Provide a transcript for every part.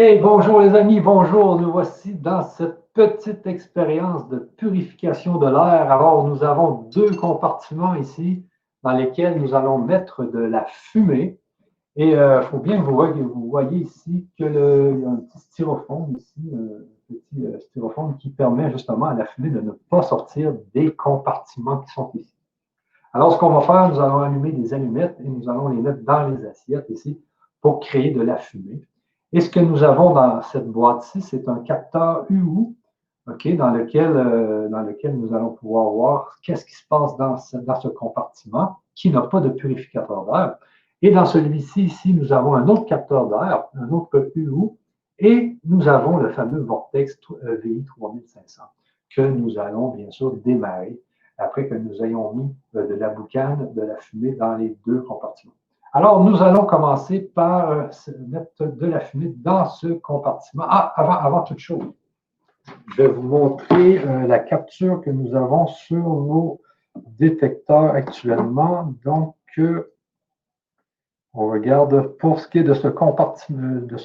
Hey, bonjour les amis, bonjour. Nous voici dans cette petite expérience de purification de l'air. Alors, nous avons deux compartiments ici dans lesquels nous allons mettre de la fumée. Et il faut bien que vous voyez ici qu'il y a un petit styrofoam ici, un petit styrofoam qui permet justement à la fumée de ne pas sortir des compartiments qui sont ici. Alors, ce qu'on va faire, nous allons allumer des allumettes et nous allons les mettre dans les assiettes ici pour créer de la fumée. Et ce que nous avons dans cette boîte-ci, c'est un capteur UU, okay, dans lequel nous allons pouvoir voir qu'est-ce qui se passe dans ce compartiment qui n'a pas de purificateur d'air. Et dans celui-ci, ici, nous avons un autre capteur d'air, un autre UU, et nous avons le fameux Vortex VI 3500 que nous allons bien sûr démarrer après que nous ayons mis de la boucane, de la fumée dans les deux compartiments. Alors, nous allons commencer par mettre de la fumée dans ce compartiment. Ah, avant toute chose, je vais vous montrer la capture que nous avons sur nos détecteurs actuellement. Donc, on regarde pour ce qui est de ce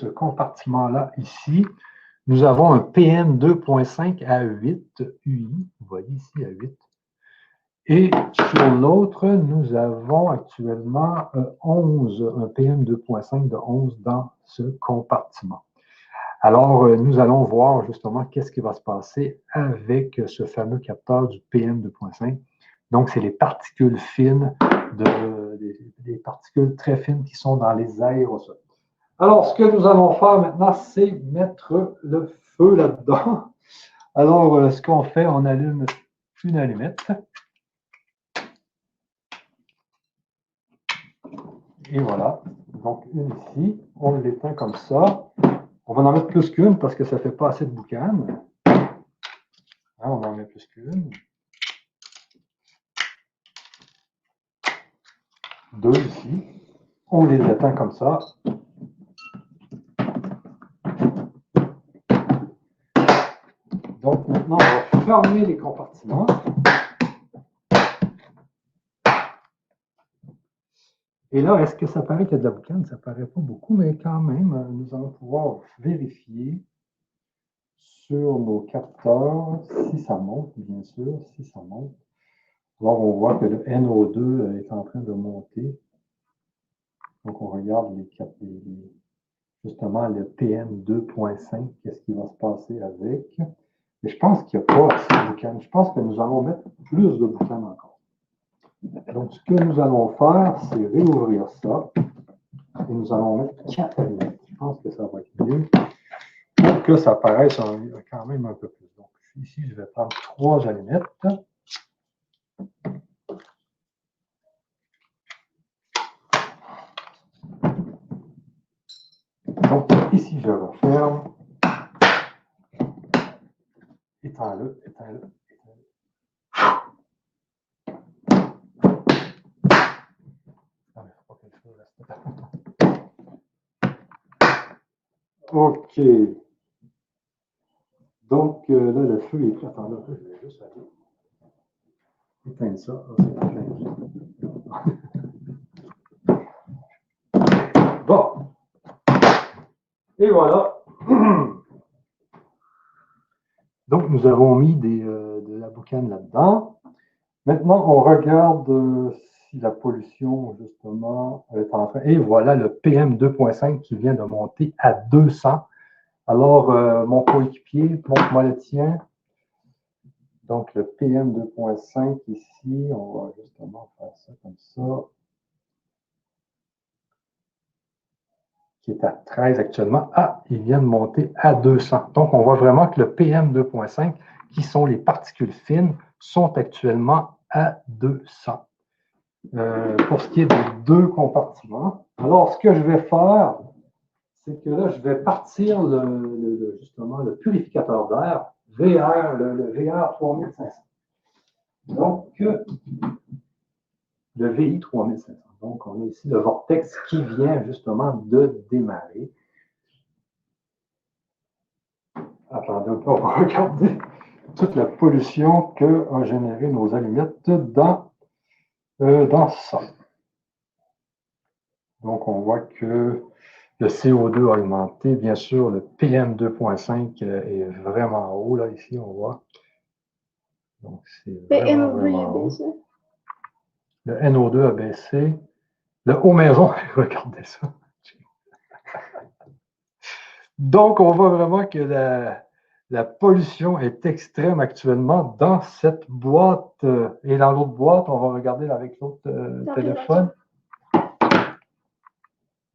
compartiment-là ici. Nous avons un PM 2.5 à 8 UI. Vous voyez ici à 8. Et sur l'autre, nous avons actuellement 11, un PM 2.5 de 11 dans ce compartiment. Alors, nous allons voir justement qu'est-ce qui va se passer avec ce fameux capteur du PM 2.5. Donc, c'est les particules fines, des particules très fines qui sont dans les aérosols. Alors, ce que nous allons faire maintenant, c'est mettre le feu là-dedans. Alors, ce qu'on fait, on allume une allumette. Et voilà. Donc, une ici, on l'éteint comme ça. On va en mettre plus qu'une parce que ça ne fait pas assez de boucane. On en met plus qu'une. Deux ici. On les éteint comme ça. Donc, maintenant, on va fermer les compartiments. Et là, est-ce que ça paraît qu'il y a de la boucane? Ça ne paraît pas beaucoup, mais quand même, nous allons pouvoir vérifier sur nos capteurs si ça monte, bien sûr, si ça monte. Alors, on voit que le NO2 est en train de monter. Donc, on regarde justement le PM 2.5, qu'est-ce qui va se passer avec. Mais je pense qu'il n'y a pas assez de boucan. Je pense que nous allons mettre plus de boucan encore. Donc, ce que nous allons faire, c'est réouvrir ça. Et nous allons mettre 4 allumettes. Je pense que ça va être mieux pour que ça paraisse quand même un peu plus. Donc, ici, je vais prendre 3 allumettes. Donc, ici, je referme. Éteins-le, éteins-le, éteins-le. Ah, mais il ne faut pas que le feu reste. OK. Donc, là, le feu est prêt. Attends, là, je vais juste aller éteindre ça. Bon. Et voilà. Donc, nous avons mis de la boucane là-dedans. Maintenant, on regarde si la pollution, justement, est en train. Et voilà le PM 2.5 qui vient de monter à 200. Alors, mon coéquipier, montre-moi le tien. Donc, le PM 2.5 ici, on va justement faire ça comme ça. Qui est à 13 actuellement. Ah, il vient de monter à 200. Donc, on voit vraiment que le PM 2.5, qui sont les particules fines, sont actuellement à 200. Pour ce qui est des deux compartiments. Alors, ce que je vais faire, c'est que là, je vais partir justement le purificateur d'air VR, le VR 3500. Donc, le VI 3500. Donc, on a ici le vortex qui vient justement de démarrer. Attendez, on va regarder toute la pollution que a généré nos allumettes dans ça. Donc, on voit que Le CO2 a augmenté. Bien sûr, le PM 2.5 est vraiment haut, là, ici, on voit. Donc, c'est vraiment haut. Le NO2 a baissé. Le haut maison, regardez ça. Donc, on voit vraiment que la pollution est extrême actuellement dans cette boîte. Et dans l'autre boîte, on va regarder avec l'autre téléphone.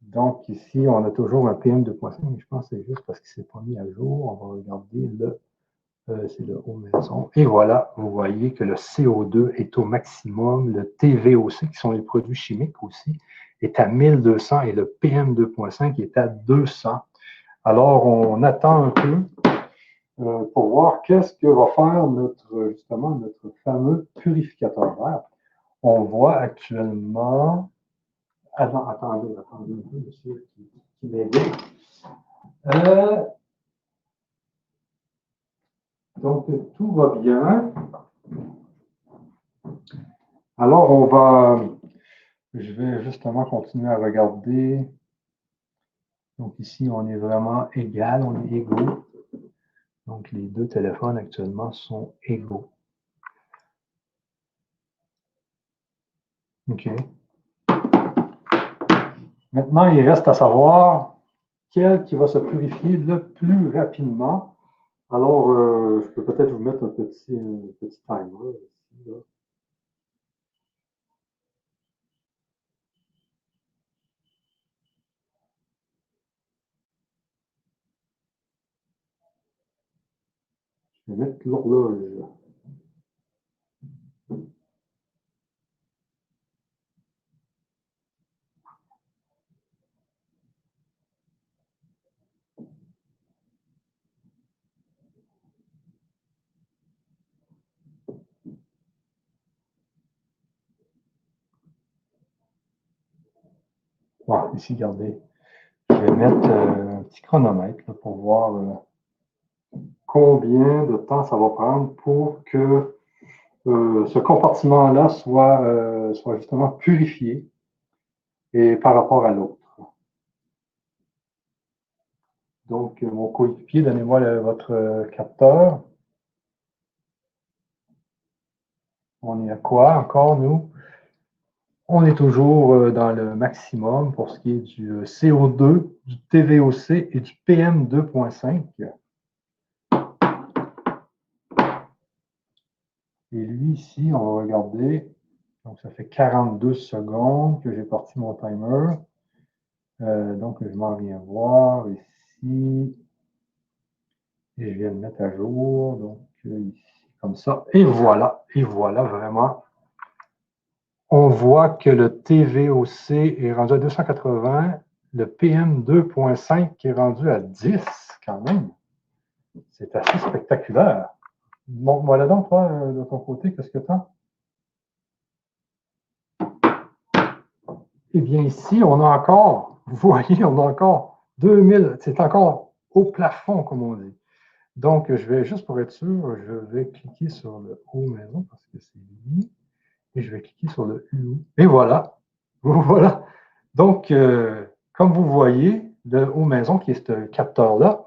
Donc, ici, on a toujours un PM 2.5, mais je pense que c'est juste parce qu'il ne s'est pas mis à jour. On va regarder c'est le haut maison. Et voilà, vous voyez que le CO2 est au maximum. Le TVOC, qui sont les produits chimiques aussi, est à 1200 et le PM 2.5 est à 200. Alors, on attend un peu pour voir qu'est-ce que va faire justement notre fameux purificateur d'air. On voit actuellement... Attendez un peu, monsieur, qui m'aide. Donc, tout va bien. Alors, je vais justement continuer à regarder. Donc, ici, on est vraiment égal, on est égaux. Donc, les deux téléphones actuellement sont égaux. OK. Maintenant, il reste à savoir quel qui va se purifier le plus rapidement. Alors, je peux peut-être vous mettre un petit timer ici, là. Je vais mettre l'horloge. Bon, ici, regardez. Je vais mettre un petit chronomètre là, pour voir combien de temps ça va prendre pour que ce compartiment-là soit justement purifié et par rapport à l'autre. Donc, mon coéquipier, donnez-moi votre capteur. On est à quoi encore, nous? On est toujours dans le maximum pour ce qui est du CO2, du TVOC et du PM 2.5. Et lui, ici, on va regarder. Donc, ça fait 42 secondes que j'ai parti mon timer. Donc, je m'en viens voir ici. Et je viens de mettre à jour. Donc, ici, comme ça. Et voilà, vraiment. On voit que le TVOC est rendu à 280, le PM 2.5 est rendu à 10 quand même. C'est assez spectaculaire. Montre-moi là donc, toi, de ton côté, qu'est-ce que tu as? Eh bien, ici, on a encore, vous voyez, on a encore 2000, c'est encore au plafond, comme on dit. Donc, je vais, juste pour être sûr, je vais cliquer sur le haut maison parce que c'est lui. Et je vais cliquer sur le U. Et voilà. Voilà. Donc, comme vous voyez, le haut maison, qui est ce capteur-là,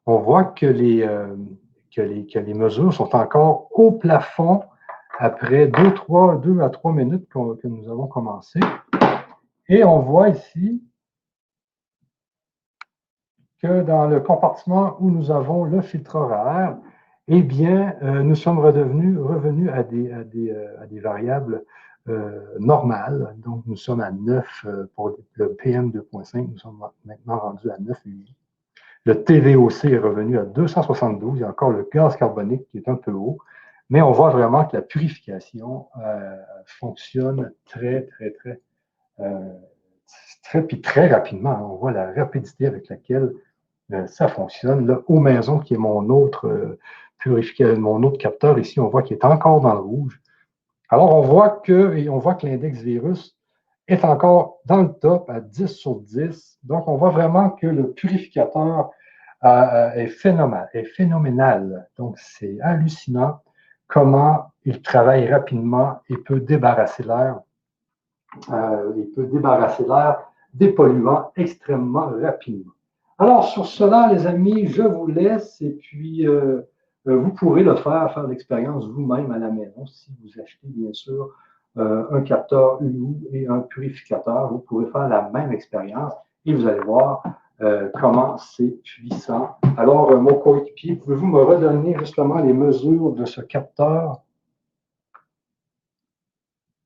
on voit que les mesures sont encore au plafond après 2 à 3 minutes que nous avons commencé. Et on voit ici que dans le compartiment où nous avons le filtreur à air, eh bien, nous sommes revenus à des variables normales. Donc, nous sommes à 9 pour le PM 2.5. Nous sommes maintenant rendus à 9,8. Le TVOC est revenu à 272. Il y a encore le gaz carbonique qui est un peu haut. Mais on voit vraiment que la purification fonctionne très rapidement. On voit la rapidité avec laquelle ça fonctionne. Le haut maison, qui est mon autre capteur ici, on voit qu'il est encore dans le rouge. Alors, on voit que l'index virus est encore dans le top à 10 sur 10. Donc, on voit vraiment que le purificateur est phénoménal. Donc, c'est hallucinant comment il travaille rapidement et peut débarrasser l'air. des polluants extrêmement rapidement. Alors, sur cela, les amis, je vous laisse et puis vous pourrez le faire l'expérience vous-même à la maison. Si vous achetez, bien sûr, un capteur UU et un purificateur, vous pourrez faire la même expérience et vous allez voir comment c'est puissant. Alors, mon coéquipier, pouvez-vous me redonner justement les mesures de ce capteur?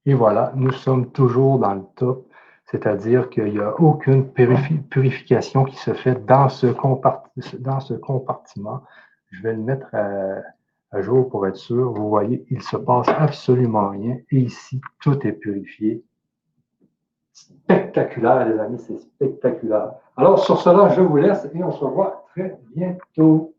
Et voilà, nous sommes toujours dans le top, c'est-à-dire qu'il n'y a aucune purification qui se fait dans ce compartiment. Je vais le mettre à jour pour être sûr. Vous voyez, il ne se passe absolument rien. Et ici, tout est purifié. Spectaculaire, les amis, c'est spectaculaire. Alors, sur cela, je vous laisse et on se revoit très bientôt.